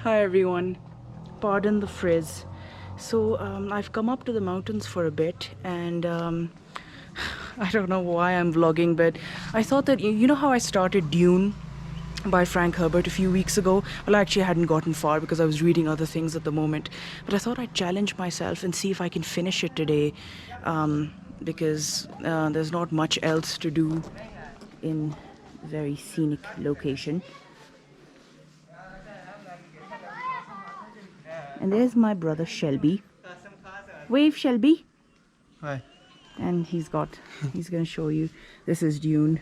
Hi everyone. Pardon the frizz. I've come up to the mountains for a bit, and I don't know why I'm vlogging, but I thought that you know how I started Dune by Frank Herbert a few weeks ago? Well, actually, I hadn't gotten far because I was reading other things at the moment, but I thought I'd challenge myself and see if I can finish it today, because there's not much else to do in very scenic location. And there's my brother Shelby. Wave, Shelby. Hi. And he's going to show you. This is Dune.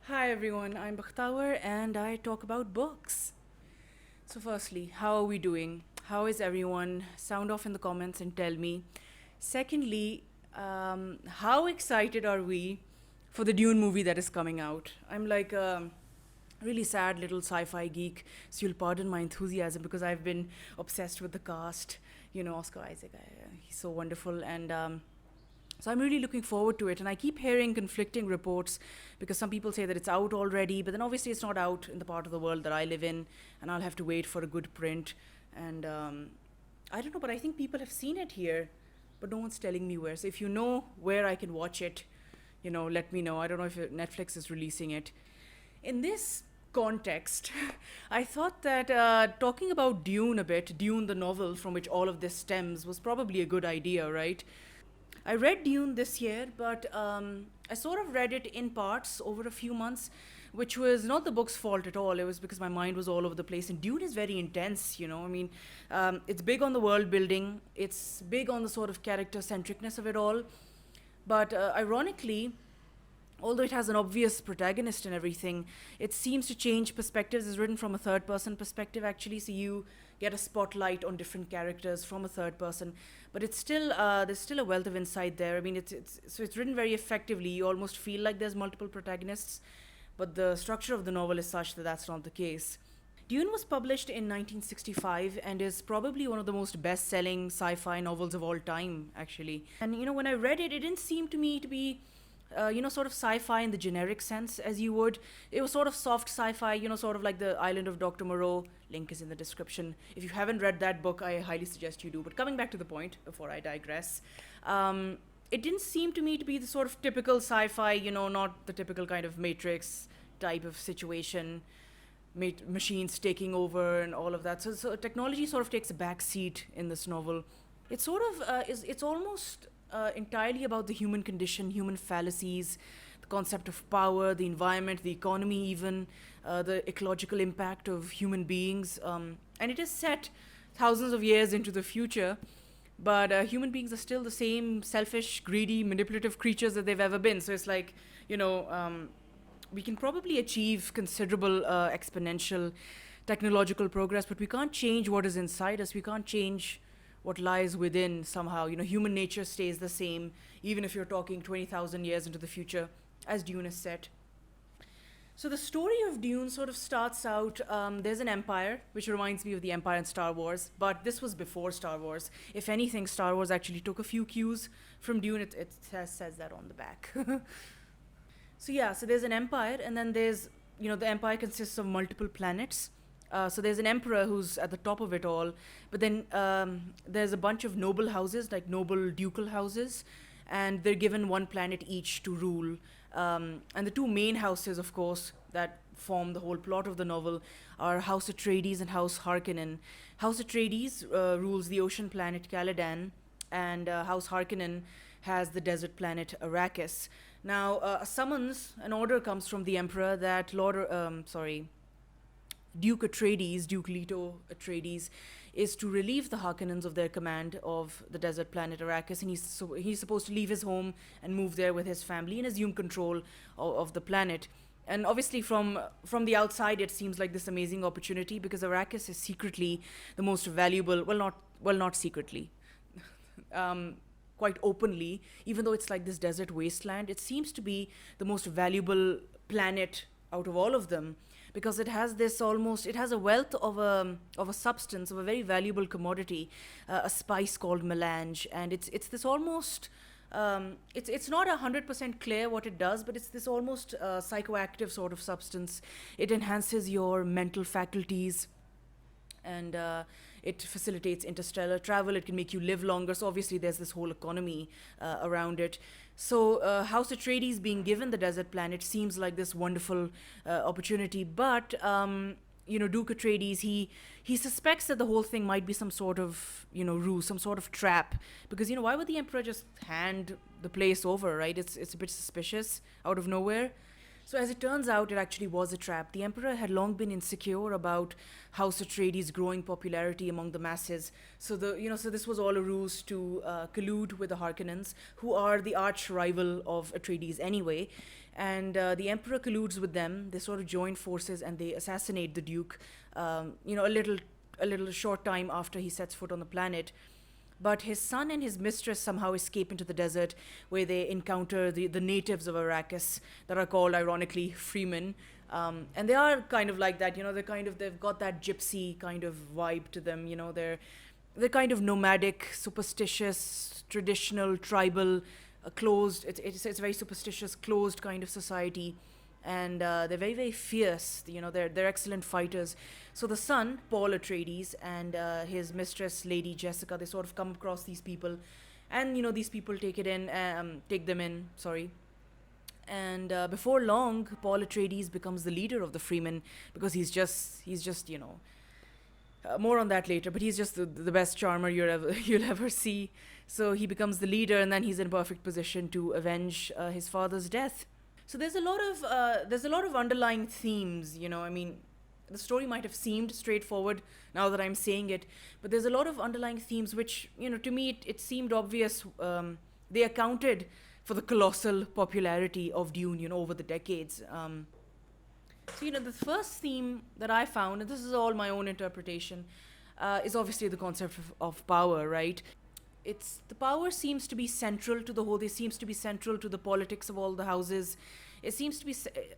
Hi everyone, I'm Bakht and I talk about books. So, firstly, how are we doing? How is everyone? Sound off in the comments and tell me. Secondly, how excited are we for the Dune movie that is coming out? I'm like a really sad little sci-fi geek, so you'll pardon my enthusiasm because I've been obsessed with the cast. You know, Oscar Isaac, he's so wonderful, and so I'm really looking forward to it. And I keep hearing conflicting reports because some people say that it's out already, but then obviously it's not out in the part of the world that I live in, and I'll have to wait for a good print. And I don't know, but I think people have seen it here, but no one's telling me where. So if you know where I can watch it, let me know. I don't know if Netflix is releasing it. In this context, I thought that talking about Dune a bit, Dune the novel from which all of this stems, was probably a good idea, right? I read Dune this year, but I sort of read it in parts over a few months, which was not the book's fault at all. It was because my mind was all over the place. And Dune is very intense, you know. I mean, it's big on the world building, it's big on the sort of character centricness of it all. But ironically, although it has an obvious protagonist and everything, it seems to change perspectives. It's written from a third person perspective, actually, so you get a spotlight on different characters from a third person. But it's still there's still a wealth of insight there. I mean, it's written very effectively. You almost feel like there's multiple protagonists, but the structure of the novel is such that that's not the case. Dune was published in 1965 and is probably one of the most best selling sci fi novels of all time, actually. And, when I read it, it didn't seem to me to be, sort of sci fi in the generic sense as you would. It was sort of soft sci fi, sort of like The Island of Dr. Moreau. Link is in the description. If you haven't read that book, I highly suggest you do. But coming back to the point, before I digress, it didn't seem to me to be the sort of typical sci fi, not the typical kind of Matrix type of situation, machines taking over and all of that. So technology sort of takes a back seat in this novel. It sort of it's almost entirely about the human condition, human fallacies, the concept of power, the environment, the economy, even the ecological impact of human beings. And it is set thousands of years into the future, but human beings are still the same selfish, greedy, manipulative creatures that they've ever been. So it's like, we can probably achieve considerable exponential technological progress, but we can't change what is inside us. We can't change what lies within somehow. Human nature stays the same, even if you're talking 20,000 years into the future, as Dune is set. So the story of Dune sort of starts out, there's an empire, which reminds me of the Empire in Star Wars, but this was before Star Wars. If anything, Star Wars actually took a few cues from Dune. It says that on the back. So there's an empire, and then there's, the empire consists of multiple planets. So there's an emperor who's at the top of it all, but then there's a bunch of noble houses, like noble ducal houses, and they're given one planet each to rule. And the two main houses, of course, that form the whole plot of the novel are House Atreides and House Harkonnen. House Atreides rules the ocean planet Caladan, and House Harkonnen has the desert planet Arrakis. Now, a summons, an order comes from the emperor that Duke Atreides, Duke Leto Atreides, is to relieve the Harkonnens of their command of the desert planet Arrakis, and he's supposed to leave his home and move there with his family and assume control of the planet. And obviously, from the outside, it seems like this amazing opportunity because Arrakis is secretly the most valuable. Well, not secretly, um, quite openly. Even though it's like this desert wasteland, it seems to be the most valuable planet out of all of them because it has this almost it has a wealth of a substance of a very valuable commodity, a spice called melange, and it's this almost it's not 100% clear what it does, but it's this almost psychoactive sort of substance. It enhances your mental faculties, and it facilitates interstellar travel. It can make you live longer. So obviously, there's this whole economy around it. So House Atreides being given the desert planet seems like this wonderful opportunity, but Duke Atreides, he suspects that the whole thing might be some sort of ruse, some sort of trap, because why would the emperor just hand the place over, right? It's a bit suspicious out of nowhere. So as it turns out, it actually was a trap. The emperor had long been insecure about House Atreides' growing popularity among the masses. So this was all a ruse to collude with the Harkonnens, who are the arch rival of Atreides anyway. And the emperor colludes with them. They sort of join forces and they assassinate the duke. A little short time after he sets foot on the planet. But his son and his mistress somehow escape into the desert, where they encounter the natives of Arrakis that are called, ironically, freemen. And they are kind of like that, they've got that gypsy kind of vibe to them. They're kind of nomadic, superstitious, traditional, tribal, closed. It's a very superstitious, closed kind of society, and they're very, very fierce. They're excellent fighters. So the son, Paul Atreides, and his mistress, Lady Jessica, they sort of come across these people, and these people take them in. Sorry. And before long, Paul Atreides becomes the leader of the Freemen because he's just more on that later, but he's just the best charmer you'll ever see. So he becomes the leader, and then he's in perfect position to avenge his father's death. So there's a lot of underlying themes. The story might have seemed straightforward now that I'm saying it, but there's a lot of underlying themes which, to me, it seemed obvious. They accounted for the colossal popularity of Dune, over the decades. So, the first theme that I found, and this is all my own interpretation, is obviously the concept of power, right? The power seems to be central to the whole. It seems to be central to the politics of all the houses. It seems to be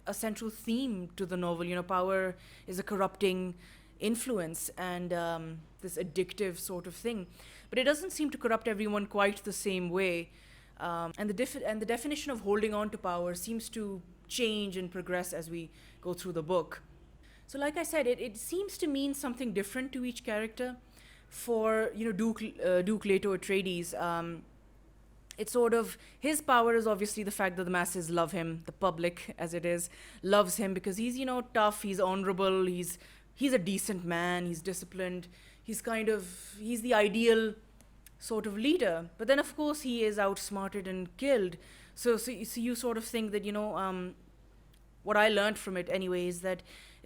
a central theme to the novel. Power is a corrupting influence and this addictive sort of thing. But it doesn't seem to corrupt everyone quite the same way. And the definition of holding on to power seems to change and progress as we go through the book. So like I said, it seems to mean something different to each character. For Duke Leto Atreides, it's sort of, his power is obviously the fact that the masses love him, the public as it is loves him because he's tough, he's honorable, he's a decent man, he's disciplined, he's the ideal sort of leader. But then of course he is outsmarted and killed. So you sort of think that what I learned from it anyway is that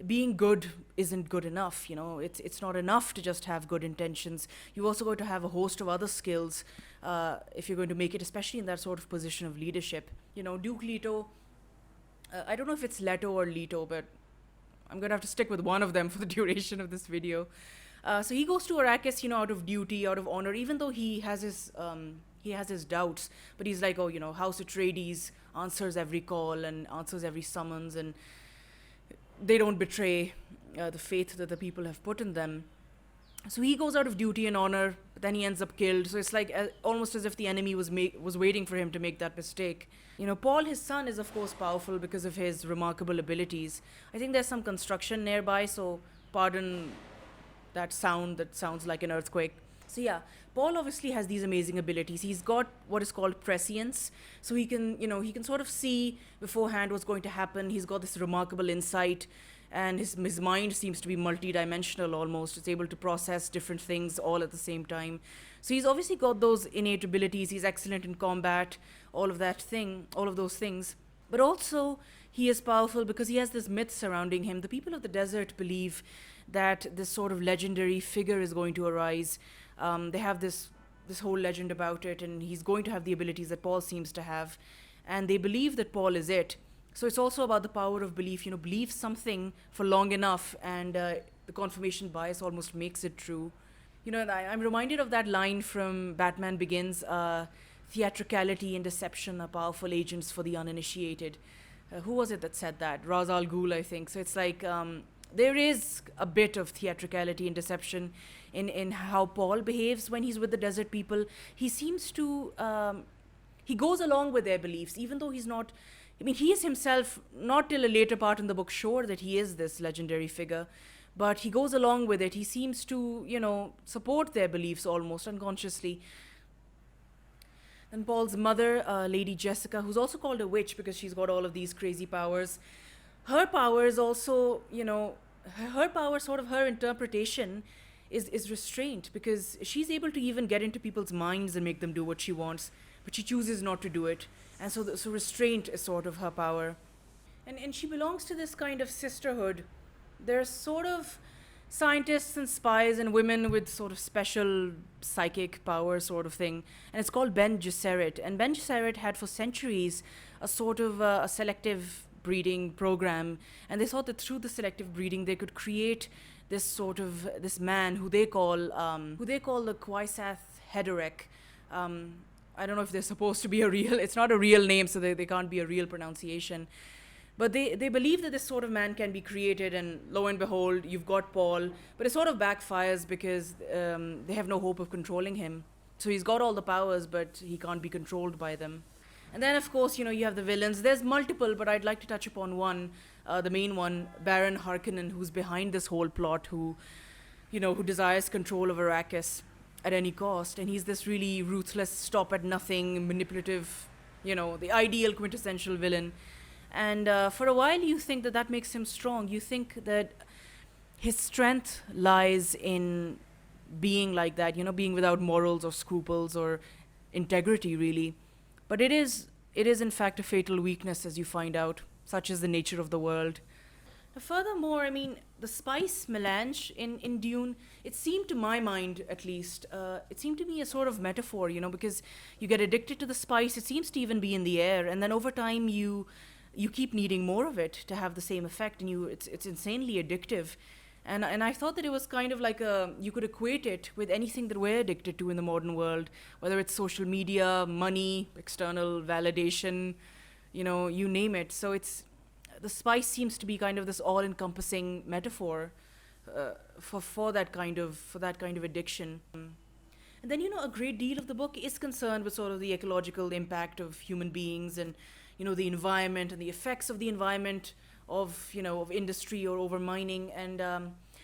being good isn't good enough. It's not enough to just have good intentions. You also got to have a host of other skills if you're going to make it, especially in that sort of position of leadership. Duke Leto, I don't know if it's Leto or Leto, but I'm going to have to stick with one of them for the duration of this video. So he goes to Arrakis, out of duty, out of honor, even though he has his doubts, but he's like, House Atreides answers every call and answers every summons, and they don't betray the faith that the people have put in them. So he goes out of duty and honor, but then he ends up killed. So it's like almost as if the enemy was waiting for him to make that mistake. Paul, his son, is of course powerful because of his remarkable abilities. I think there's some construction nearby, so pardon that sounds like an earthquake. So yeah, Paul obviously has these amazing abilities. He's got what is called prescience. So he can sort of see beforehand what's going to happen. He's got this remarkable insight, and his mind seems to be multidimensional almost. It's able to process different things all at the same time. So he's obviously got those innate abilities. He's excellent in combat, all of those things. But also, he is powerful because he has this myth surrounding him. The people of the desert believe that this sort of legendary figure is going to arise. They have this whole legend about it, and he's going to have the abilities that Paul seems to have. And they believe that Paul is it. So it's also about the power of belief. Believe something for long enough, and the confirmation bias almost makes it true. And I'm reminded of that line from Batman Begins: theatricality and deception are powerful agents for the uninitiated. Who was it that said that? Ra's al Ghul, I think. So it's like there is a bit of theatricality and deception in how Paul behaves when he's with the desert people. He seems to he goes along with their beliefs, even though he's not. I mean, he is himself not till a later part in the book sure that he is this legendary figure, but he goes along with it. He seems to, support their beliefs almost unconsciously. And Paul's mother, Lady Jessica, who's also called a witch because she's got all of these crazy powers, her power is also, her power, sort of her interpretation, is restraint because she's able to even get into people's minds and make them do what she wants, but she chooses not to do it. And so restraint is sort of her power. And she belongs to this kind of sisterhood. They're sort of scientists and spies and women with sort of special psychic power sort of thing. And it's called Ben Gesserit. And Ben Gesserit had for centuries a sort of a selective breeding program. And they thought that through the selective breeding, they could create this sort of, this man who they call the Kwisatz Haderach. I don't know if they're supposed to be it's not a real name, so they can't be a real pronunciation. But they believe that this sort of man can be created, and lo and behold, you've got Paul. But it sort of backfires because they have no hope of controlling him. So he's got all the powers, but he can't be controlled by them. And then, of course, you have the villains. There's multiple, but I'd like to touch upon one, the main one, Baron Harkonnen, who's behind this whole plot, who desires control of Arrakis at any cost. And he's this really ruthless, stop-at-nothing, manipulative, the ideal quintessential villain. And for a while, you think that makes him strong. You think that his strength lies in being like that, being without morals or scruples or integrity, really. But it is in fact a fatal weakness, as you find out. Such is the nature of the world. Furthermore, I mean, the spice melange in Dune, it seemed to my mind, at least, it seemed to me a sort of metaphor, because you get addicted to the spice. It seems to even be in the air. And then over time, you keep needing more of it to have the same effect, and it's insanely addictive. And I thought that it was kind of like you could equate it with anything that we're addicted to in the modern world, whether it's social media, money, external validation, you name it. So the spice seems to be kind of this all-encompassing metaphor for that kind of addiction. And then a great deal of the book is concerned with sort of the ecological impact of human beings and the environment and the effects of the environment of industry or over mining. And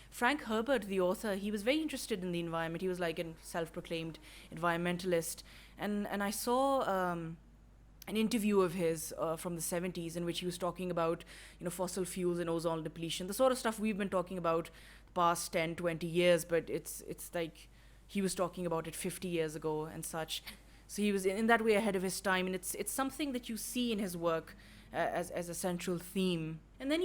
Frank Herbert, the author, he was very interested in the environment. He was like a self-proclaimed environmentalist. And I saw an interview of his from the 70s in which he was talking about fossil fuels and ozone depletion, the sort of stuff we've been talking about the past 10, 20 years, but it's like he was talking about it 50 years ago and such. So he was in that way ahead of his time, and it's something that you see in his work as a central theme. And then,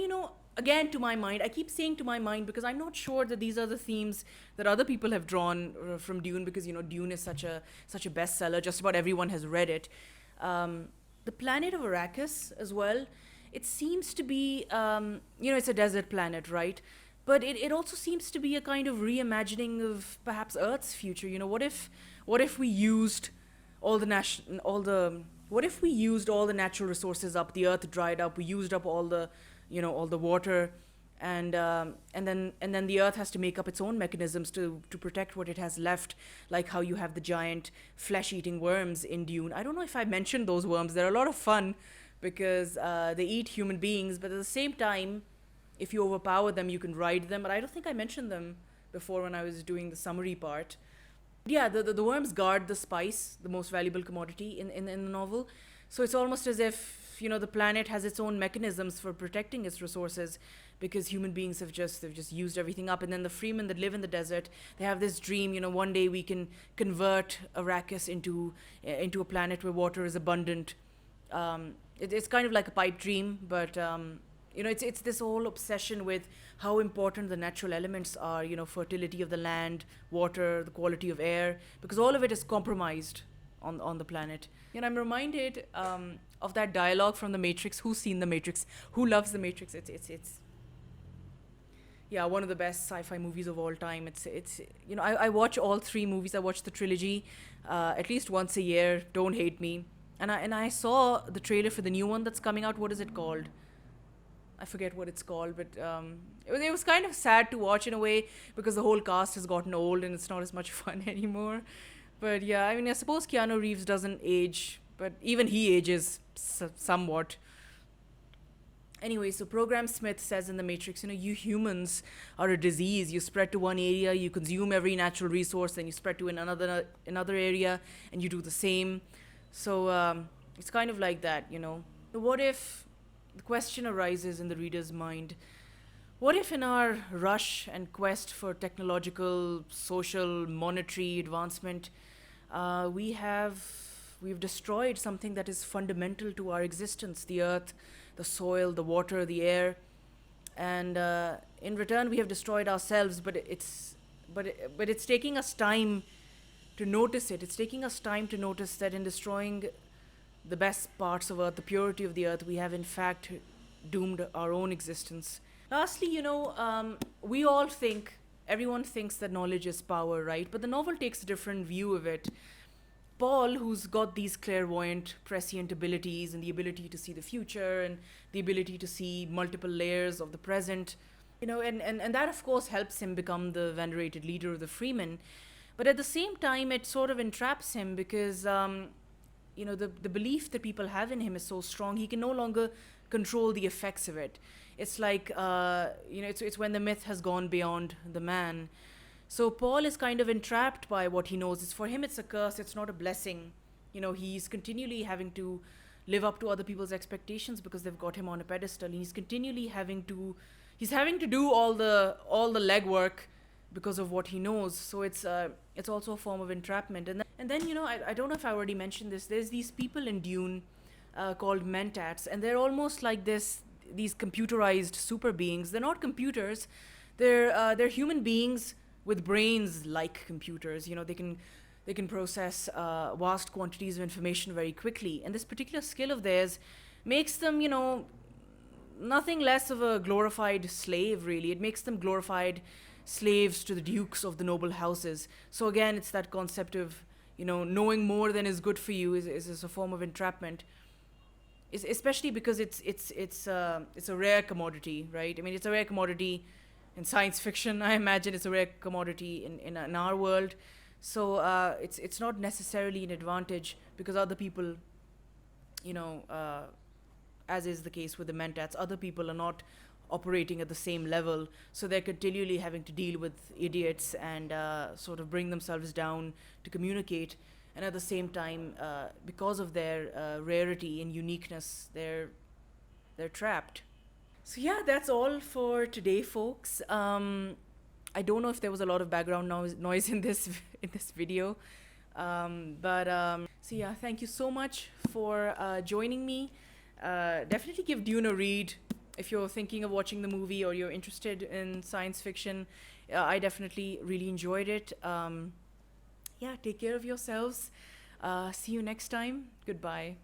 again, to my mind, I keep saying to my mind because I'm not sure that these are the themes that other people have drawn from Dune, because, Dune is such a bestseller. Just about everyone has read it. The planet of Arrakis as well, it seems to be, it's a desert planet, right? But it also seems to be a kind of reimagining of perhaps Earth's future. What if we used all the natural resources up? The Earth dried up. We used up all the water, and then the Earth has to make up its own mechanisms to protect what it has left, like how you have the giant flesh-eating worms in Dune. I don't know if I mentioned those worms. They're a lot of fun because they eat human beings, but at the same time, if you overpower them, you can ride them. But I don't think I mentioned them before when I was doing the summary part. Yeah, the worms guard the spice, the most valuable commodity in the novel. So it's almost as if, the planet has its own mechanisms for protecting its resources, because human beings they've just used everything up. And then the freemen that live in the desert, they have this dream, one day we can convert Arrakis into a planet where water is abundant. It's kind of like a pipe dream, but it's this whole obsession with how important the natural elements are, fertility of the land, water, the quality of air, because all of it is compromised on the planet. And I'm reminded of that dialogue from The Matrix. Who's seen The Matrix? Who loves The Matrix? It's yeah, one of the best sci-fi movies of all time. It's I watch all three movies. I watch the trilogy at least once a year. Don't hate me. And I saw the trailer for the new one that's coming out. What is it called? I forget what it's called, but it was kind of sad to watch in a way because the whole cast has gotten old and it's not as much fun anymore. But yeah, I mean, I suppose Keanu Reeves doesn't age, but even he ages somewhat. Anyway, so Program Smith says in The Matrix, you humans are a disease. You spread to one area, you consume every natural resource, then you spread to another area, and you do the same. So it's kind of like that. What if the question arises in the reader's mind? What if in our rush and quest for technological, social, monetary advancement, we've destroyed something that is fundamental to our existence, the earth, the soil, the water, the air, and in return we have destroyed ourselves. But it's taking us time to notice it. It's taking us time to notice that in destroying the best parts of earth, the purity of the earth, we have in fact doomed our own existence. Lastly, everyone thinks that knowledge is power, right? But the novel takes a different view of it. Paul, who's got these clairvoyant, prescient abilities and the ability to see the future and the ability to see multiple layers of the present, and that of course helps him become the venerated leader of the Freemen. But at the same time, it sort of entraps him because, the belief that people have in him is so strong, he can no longer control the effects of it. It's like, it's when the myth has gone beyond the man. So Paul is kind of entrapped by what he knows. For him, it's a curse. It's not a blessing. He's continually having to live up to other people's expectations because they've got him on a pedestal. And he's continually having to do all the legwork because of what he knows. So it's also a form of entrapment. And then I don't know if I already mentioned this. There's these people in Dune called mentats, and they're almost like these computerized super beings. They're not computers. They're human beings with brains like computers. They can process vast quantities of information very quickly, and this particular skill of theirs makes them nothing less of a glorified slave, really. It makes them glorified slaves to the dukes of the noble houses. So again, it's that concept of knowing more than is good for you is a form of entrapment. Especially because it's a rare commodity, right? I mean, it's a rare commodity in science fiction. I imagine it's a rare commodity in our world. So it's not necessarily an advantage because other people, as is the case with the mentats, other people are not operating at the same level. So they're continually having to deal with idiots and sort of bring themselves down to communicate. And at the same time, because of their rarity and uniqueness, they're trapped. So yeah, that's all for today, folks. I don't know if there was a lot of background noise in this video, so yeah, thank you so much for joining me. Definitely give Dune a read if you're thinking of watching the movie or you're interested in science fiction. I definitely really enjoyed it. Yeah, take care of yourselves. See you next time. Goodbye.